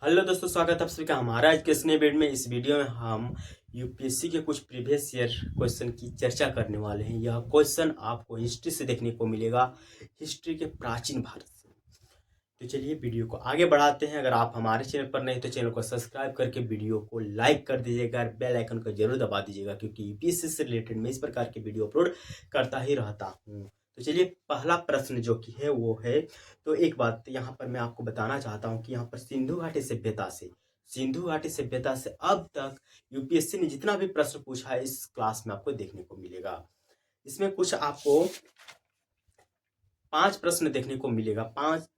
Hello दोस्तों, स्वागत है आप सभी का हमारा आज के इस नए वीडियो में। इस वीडियो में हम यूपीएससी के कुछ प्रीवियस ईयर क्वेश्चन की चर्चा करने वाले हैं। यह क्वेश्चन आपको हिस्ट्री से देखने को मिलेगा, हिस्ट्री के प्राचीन भारत से। तो चलिए वीडियो को आगे बढ़ाते हैं। अगर आप हमारे चैनल पर नहीं तो चैनल को सब्सक्राइब करके वीडियो को लाइक कर दीजिएगा और बेल आइकन को जरूर दबा दीजिएगा, क्योंकि यूपीएससी से रिलेटेड मैं इस प्रकार के वीडियो अपलोड करता ही रहता हूँ। तो चलिए पहला प्रश्न जो कि है वो है, तो एक बात यहाँ पर मैं आपको बताना चाहता हूँ कि यहाँ पर सिंधु घाटी सभ्यता से अब तक यूपीएससी ने जितना भी प्रश्न पूछा है इस क्लास में आपको देखने को मिलेगा। इसमें कुछ आपको 5 प्रश्न देखने को मिलेगा। 5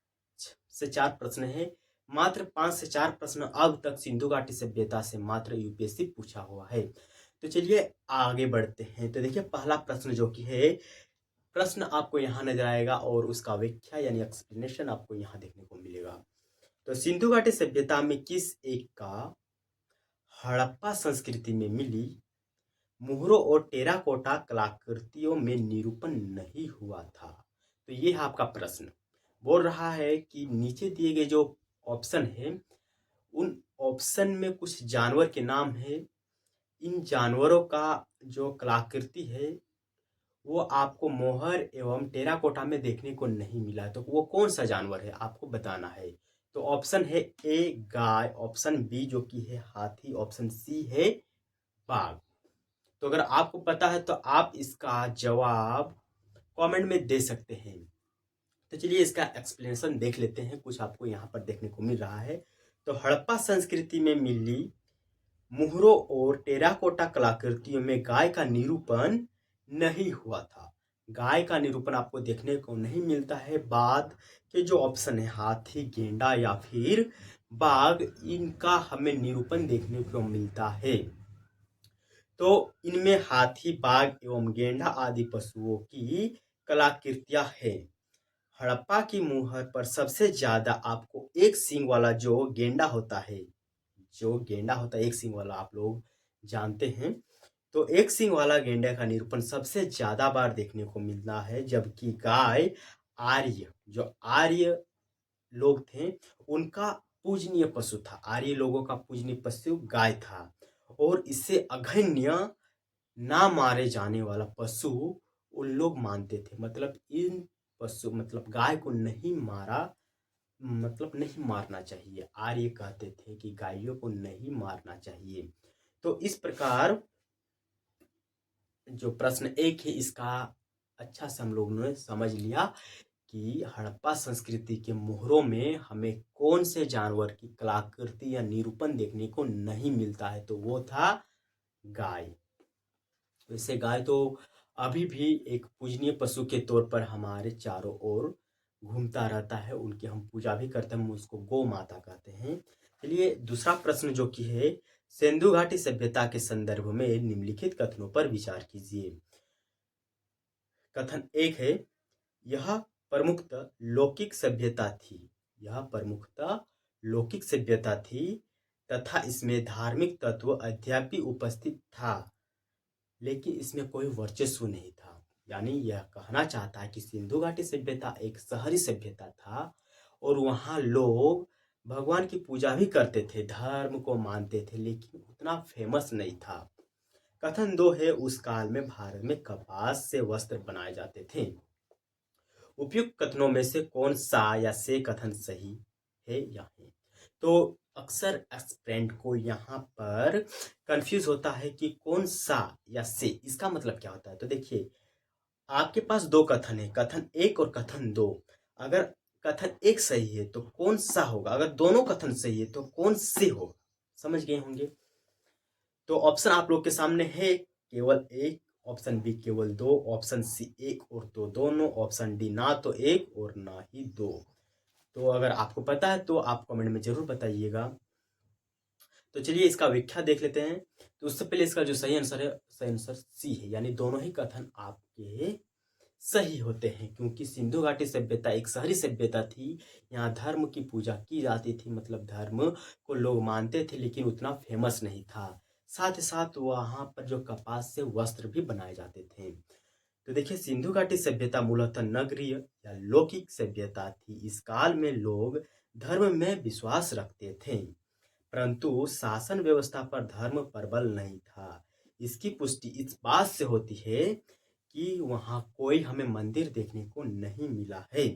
से 4 प्रश्न है, मात्र 5 से 4 प्रश्न अब तक सिंधु घाटी सभ्यता से मात्र यूपीएससी पूछा हुआ है। तो चलिए आगे बढ़ते हैं। तो देखिए पहला प्रश्न जो कि है, प्रश्न आपको यहाँ नजर आएगा और उसका व्याख्या यानी एक्सप्लेनेशन आपको यहाँ देखने को मिलेगा। तो सिंधु घाटी सभ्यता में किस एक का हड़प्पा संस्कृति में मिली मुहरों और टेराकोटा कलाकृतियों में निरूपण नहीं हुआ था? तो ये है आपका प्रश्न। बोल रहा है कि नीचे दिए गए जो ऑप्शन है उन ऑप्शन में कुछ जानवर के नाम है। इन जानवरों का जो कलाकृति है वो आपको मोहर एवं टेराकोटा में देखने को नहीं मिला। तो वो कौन सा जानवर है आपको बताना है। तो ऑप्शन है ए गाय, ऑप्शन बी जो कि है हाथी, ऑप्शन सी है बाघ। तो अगर आपको पता है तो आप इसका जवाब कमेंट में दे सकते हैं। तो चलिए इसका एक्सप्लेनेशन देख लेते हैं। कुछ आपको यहाँ पर देखने को मिल रहा है। तो हड़प्पा संस्कृति में मिली मुहरों और टेराकोटा कलाकृतियों में गाय का निरूपण नहीं हुआ था। गाय का निरूपण आपको देखने को नहीं मिलता है। बाद के जो ऑप्शन है हाथी, गेंडा या फिर बाघ, इनका हमें निरूपण देखने को मिलता है। तो इनमें हाथी, बाघ एवं गेंडा आदि पशुओं की कलाकृतियां हैं। हड़प्पा की मुहर पर सबसे ज्यादा आपको एक सींग वाला जो गेंडा होता है, एक सींग वाला, आप लोग जानते हैं। तो एक सींग वाला गेंडे का निरूपण सबसे ज्यादा बार देखने को मिलता है, जबकि गाय आर्य लोग थे उनका पूजनीय पशु था। आर्य लोगों का पूजनीय पशु गाय था और इससे अघन्य ना मारे जाने वाला पशु उन लोग मानते थे। मतलब इन पशु मतलब गाय को नहीं मारना चाहिए। आर्य कहते थे कि गायों को नहीं मारना चाहिए। तो इस प्रकार जो प्रश्न एक है इसका अच्छा से हम लोगों ने समझ लिया कि हड़प्पा संस्कृति के मोहरों में हमें कौन से जानवर की कलाकृति या निरूपण देखने को नहीं मिलता है। तो वो था गाय। वैसे गाय तो अभी भी एक पूजनीय पशु के तौर पर हमारे चारों ओर घूमता रहता है। उनकी हम पूजा भी करते हैं, हम उसको गौ माता कहते हैं। चलिए दूसरा प्रश्न जो कि है, सिंधु घाटी सभ्यता के संदर्भ में निम्नलिखित कथनों पर विचार कीजिए। कथन एक है, यह प्रमुखतः लौकिक सभ्यता थी। यह प्रमुखतः लौकिक सभ्यता थी तथा इसमें धार्मिक तत्व अद्यापि उपस्थित था, लेकिन इसमें कोई वर्चस्व नहीं था। यानी यह कहना चाहता है कि सिंधु घाटी सभ्यता एक शहरी सभ्यता था और वहाँ लोग भगवान की पूजा भी करते थे, धर्म को मानते थे, लेकिन उतना फेमस नहीं था। कथन दो है, उस काल में भारत में कपास से वस्त्र बनाए जाते थे। उपयुक्त कथनों में से कौन सा या से कथन सही है या है? तो अक्सर एस्पिरेंट को यहाँ पर कंफ्यूज होता है कि कौन सा या से, इसका मतलब क्या होता है। तो देखिए आपके पास दो कथन है, कथन एक और कथन दो। अगर कथन एक सही है तो कौन सा होगा, अगर दोनों कथन सही है तो कौन से होगा, समझ गए होंगे। तो ऑप्शन आप लोग के सामने है, केवल एक, ऑप्शन बी केवल दो, ऑप्शन सी एक और दो दोनों, ऑप्शन डी ना तो एक और ना ही दो। तो अगर आपको पता है तो आप कमेंट में जरूर बताइएगा। तो चलिए इसका व्याख्या देख लेते हैं। तो उससे पहले इसका जो सही आंसर है, सही आंसर सी है, यानी दोनों ही कथन आपके सही होते हैं, क्योंकि सिंधु घाटी सभ्यता एक शहरी सभ्यता थी। यहाँ धर्म की पूजा की जाती थी, मतलब धर्म को लोग मानते थे, लेकिन उतना फेमस नहीं था। साथ ही साथ वहाँ पर जो कपास से वस्त्र भी बनाए जाते थे। तो देखिए सिंधु घाटी सभ्यता मूलतः नगरीय या लौकिक सभ्यता थी। इस काल में लोग धर्म में विश्वास रखते थे, परंतु शासन व्यवस्था पर धर्म प्रबल नहीं था। इसकी पुष्टि इस बात से होती है कि वहां कोई हमें मंदिर देखने को नहीं मिला है।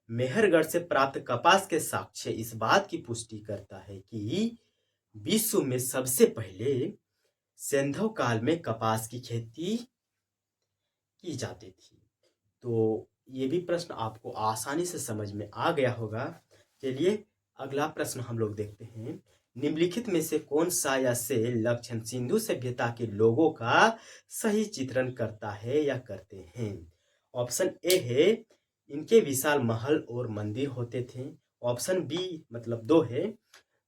मेहरगढ़ से प्राप्त कपास के साक्ष्य इस बात की पुष्टि करता है कि विश्व में सबसे पहले सिंधु काल में कपास की खेती की जाती थी। तो ये भी प्रश्न आपको आसानी से समझ में आ गया होगा। चलिए अगला प्रश्न हम लोग देखते हैं। निम्नलिखित में से कौन सा या से लक्षण सिंधु सभ्यता के लोगों का सही चित्रण करता है या करते हैं? ऑप्शन ए है इनके विशाल महल और मंदिर होते थे। ऑप्शन बी मतलब दो है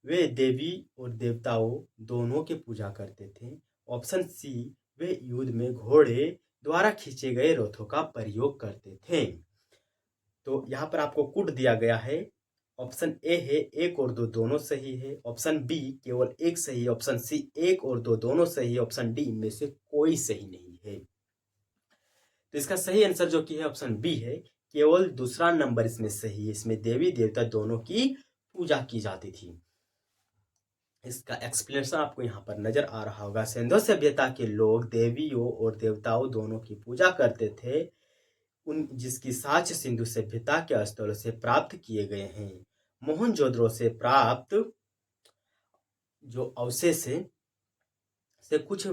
वे देवी और देवताओं दोनों की पूजा करते थे। ऑप्शन सी वे युद्ध में घोड़े द्वारा खींचे गए रथों का प्रयोग करते थे। तो यहाँ पर आपको कुट दिया गया है। ऑप्शन ए है एक और दो दोनों सही है। ऑप्शन बी केवल एक सही। ऑप्शन सी एक और दो दोनों सही। ऑप्शन डी इनमें से कोई सही नहीं है। तो इसका सही आंसर जो कि है ऑप्शन बी है, केवल दूसरा नंबर इसमें सही है। इसमें देवी देवता दोनों की पूजा की जाती थी। इसका एक्सप्लेनेशन आपको यहाँ पर नजर आ रहा होगा। सिंधु सभ्यता के लोग देवियों और देवताओं दोनों की पूजा करते थे, उन जिसकी साक्ष्य सिंधु सभ्यता के स्थलों से प्राप्त किए गए हैं। मोहनजोदड़ो से प्राप्त जो अवशेष है से कुछ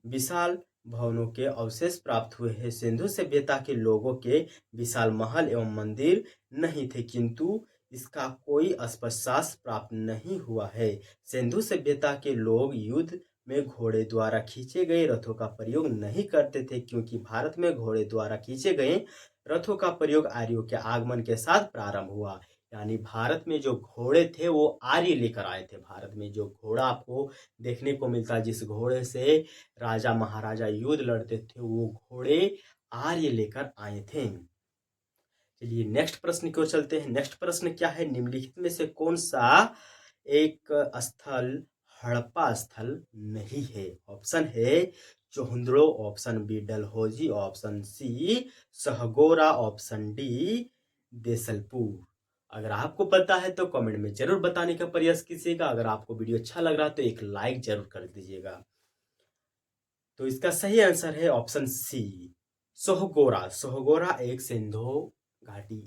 विशाल भवनों के अवशेष प्राप्त हुए हैं। सिंधु सभ्यता के लोगों के विशाल महल एवं मंदिर नहीं थे, किंतु इसका कोई स्पष्ट साक्ष्य प्राप्त नहीं हुआ है। सिंधु सभ्यता के लोग युद्ध में घोड़े द्वारा खींचे गए रथों का प्रयोग नहीं करते थे, क्योंकि भारत में घोड़े द्वारा खींचे गए रथों का प्रयोग आर्यों के आगमन के साथ प्रारंभ हुआ। यानी भारत में जो घोड़े थे वो आर्य लेकर आए थे। भारत में जो घोड़ा आपको देखने को मिलता है, जिस घोड़े से राजा महाराजा युद्ध लड़ते थे, वो घोड़े आर्य लेकर आए थे। चलिए नेक्स्ट प्रश्न की ओर चलते हैं। नेक्स्ट प्रश्न क्या है? निम्नलिखित में से कौन सा एक स्थल हड़प्पा स्थल नहीं है? ऑप्शन है Chanhudaro, option B Dalhousie, option C Sohgaura, option D Desalpur. अगर आपको पता है तो कमेंट में जरूर बताने का प्रयास कीजिएगा। अगर आपको वीडियो अच्छा लग रहा है तो एक लाइक जरूर कर दीजिएगा। तो इसका सही आंसर है ऑप्शन सी सोहगोरा। सोहगोरा एक सिंधु घाटी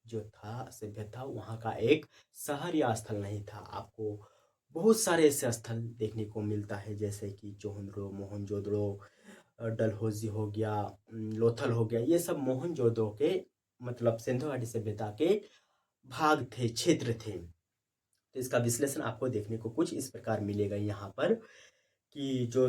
जो था सभ्यता वहां का एक शहर या स्थल नहीं था। आपको बहुत सारे ऐसे स्थल देखने को मिलता है, जैसे कि चोहुंदड़ो, मोहनजोदड़ो, डलहौजी हो गया, लोथल हो गया। ये सब मोहनजोदड़ो के मतलब सिंधु घाटी सभ्यता के भाग थे, क्षेत्र थे। तो इसका विश्लेषण आपको देखने को कुछ इस प्रकार मिलेगा यहाँ पर कि जो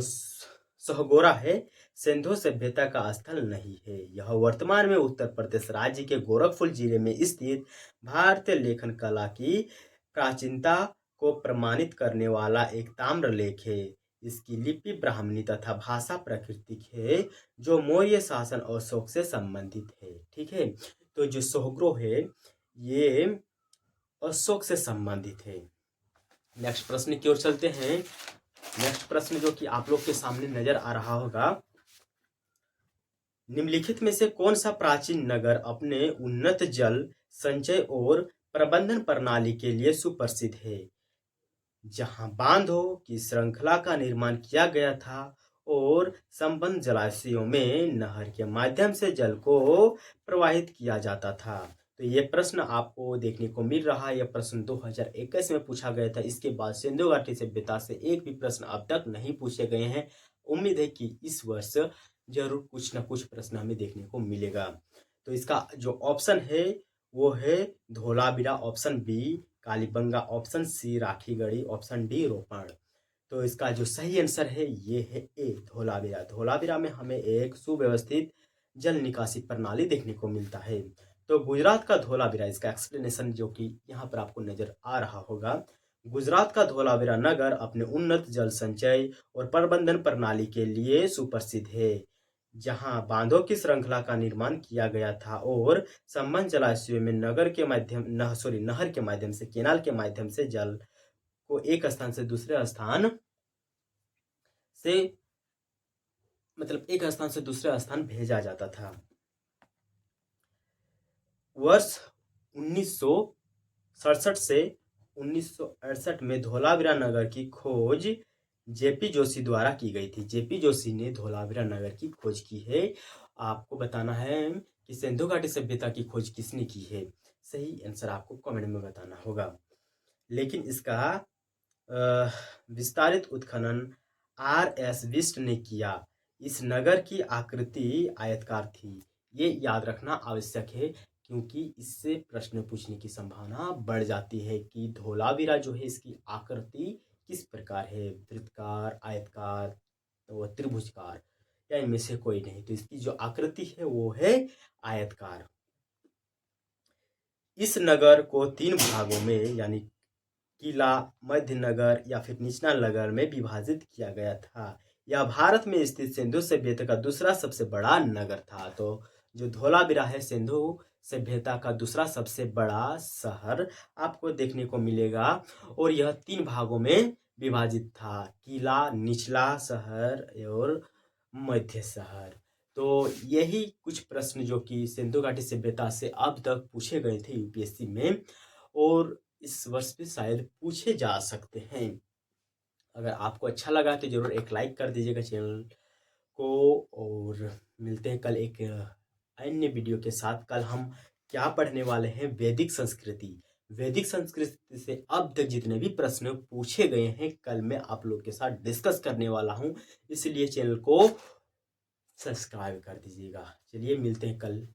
सहगोरा है सिंधु सभ्यता का स्थल नहीं है। यह वर्तमान में उत्तर प्रदेश राज्य के गोरखपुर जिले में स्थित भारतीय लेखन कला की प्राचीनता को प्रमाणित करने वाला एक ताम्रलेख है। इसकी लिपि ब्राह्मणी तथा भाषा प्राकृतिक है, जो मौर्य शासन और शोक से संबंधित है। ठीक है, तो जो सोहग्रो है ये अशोक से संबंधित है। नेक्स्ट प्रश्न की ओर चलते हैं। नेक्स्ट प्रश्न जो कि आप लोग के सामने नजर आ रहा होगा। निम्नलिखित में से कौन सा प्राचीन नगर अपने उन्नत जल संचय और प्रबंधन प्रणाली के लिए सुप्रसिद्ध है, जहां बांधों की श्रृंखला का निर्माण किया गया था और संबंध जलाशयों में नहर के माध्यम से जल को प्रवाहित किया जाता था? तो ये प्रश्न आपको देखने को मिल रहा है। यह प्रश्न 2021 में पूछा गया था। इसके बाद सिंधु घाटी सभ्यता से एक भी प्रश्न अब तक नहीं पूछे गए हैं। उम्मीद है कि इस वर्ष जरूर कुछ ना कुछ प्रश्न हमें देखने को मिलेगा। तो इसका जो ऑप्शन है वो है Dholavira, option B Kalibanga, option C Rakhigarhi, option D रोपण। तो इसका जो सही आंसर है ये है ए धोलावीरा। धोलावीरा में हमें एक सुव्यवस्थित जल निकासी प्रणाली देखने को मिलता है। तो गुजरात का धोलावीरा, इसका एक्सप्लेनेशन जो कि यहाँ पर आपको नजर आ रहा होगा। गुजरात का धोलावीरा नगर अपने उन्नत जल संचय और प्रबंधन प्रणाली के लिए सुप्रसिद्ध है, जहां बांधों की श्रृंखला का निर्माण किया गया था और संबंध जलाशयों में नहर के माध्यम से, केनाल के माध्यम से जल को एक स्थान से दूसरे स्थान से एक स्थान से दूसरे स्थान भेजा जाता था। वर्ष 1967 से 1968 में धोलावीरा नगर की खोज जेपी जोशी द्वारा की गई थी। जेपी जोशी ने धोलावीरा नगर की खोज की है। आपको बताना है कि सिंधु घाटी सभ्यता की खोज किसने की है। सही आंसर आपको कमेंट में बताना होगा। लेकिन इसका विस्तारित उत्खनन R.S. बिष्ट ने किया। इस नगर की आकृति आयताकार थी। ये याद रखना आवश्यक है क्योंकि इससे प्रश्न पूछने की संभावना बढ़ जाती है कि धोलावीरा जो है इसकी आकृति किस प्रकार है, वृत्तकार, आयतकार व त्रिभुजकार या इनमें से कोई नहीं। तो इसकी जो आकृति है वो है आयतकार। इस नगर को 3 भागों में यानी किला, मध्य नगर या फिर निचला नगर में विभाजित किया गया था। यह भारत में स्थित सिंधु सभ्यता का दूसरा सबसे बड़ा नगर था। तो जो धोलावीरा है सिंधु सभ्यता का दूसरा सबसे बड़ा शहर आपको देखने को मिलेगा और यह 3 भागों में विभाजित था, किला, निचला शहर और मध्य शहर। तो यही कुछ प्रश्न जो कि सिंधु घाटी सभ्यता से अब तक पूछे गए थे यूपीएससी में और इस वर्ष में शायद पूछे जा सकते हैं। अगर आपको अच्छा लगा तो जरूर एक लाइक कर दीजिएगा चैनल को और मिलते हैं कल एक अन्य वीडियो के साथ। कल हम क्या पढ़ने वाले हैं, वैदिक संस्कृति। वैदिक संस्कृति से अब तक जितने भी प्रश्न पूछे गए हैं कल मैं आप लोग के साथ डिस्कस करने वाला हूं, इसलिए चैनल को सब्सक्राइब कर दीजिएगा। चलिए मिलते हैं कल।